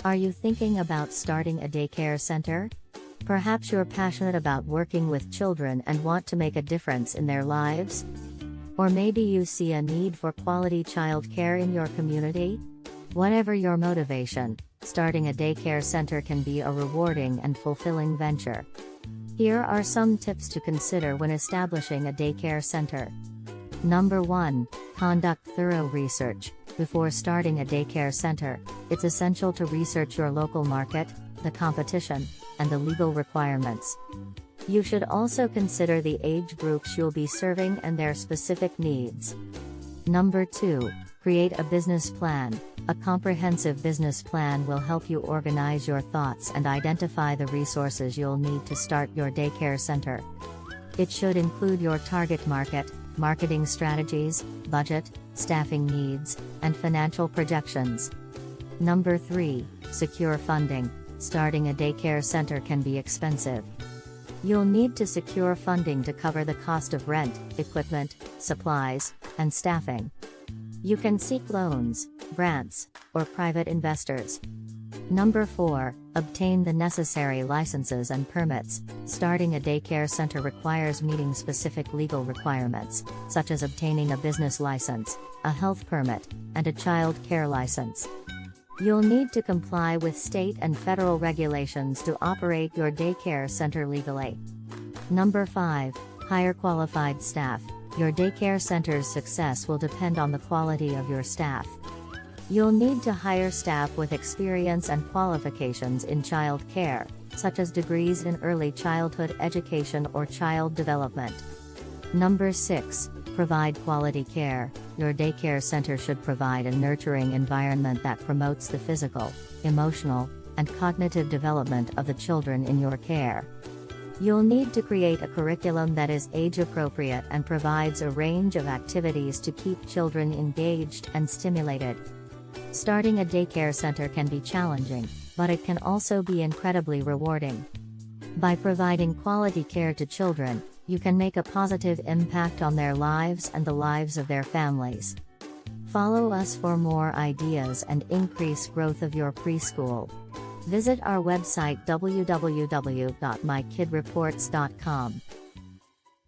Are you thinking about starting a daycare center? Perhaps you're passionate about working with children and want to make a difference in their lives? Or maybe you see a need for quality child care in your community? Whatever your motivation, starting a daycare center can be a rewarding and fulfilling venture. Here are some tips to consider when establishing a daycare center. Number 1. Conduct thorough research. Before starting a daycare center, it's essential to research your local market, the competition, and the legal requirements. You should also consider the age groups you'll be serving and their specific needs. Number 2. Create a business plan. A comprehensive business plan will help you organize your thoughts and identify the resources you'll need to start your daycare center. It should include your target market, marketing strategies, budget, staffing needs, and financial projections. Number 3. Secure funding. Starting a daycare center can be expensive. You'll need to secure funding to cover the cost of rent, equipment, supplies, and staffing. You can seek loans, grants, or private investors. Number 4. Obtain the necessary licenses and permits. Starting a daycare center requires meeting specific legal requirements, such as obtaining a business license, a health permit, and a child care license. You'll need to comply with state and federal regulations to operate your daycare center legally. Number 5. Hire qualified staff. Your daycare center's success will depend on the quality of your staff. You'll need to hire staff with experience and qualifications in child care, such as degrees in early childhood education or child development. Number 6. Provide quality care. Your daycare center should provide a nurturing environment that promotes the physical, emotional, and cognitive development of the children in your care. You'll need to create a curriculum that is age-appropriate and provides a range of activities to keep children engaged and stimulated. Starting a daycare center can be challenging, but it can also be incredibly rewarding. By providing quality care to children, you can make a positive impact on their lives and the lives of their families. Follow us for more ideas and increase growth of your preschool. Visit our website www.mykidreports.com.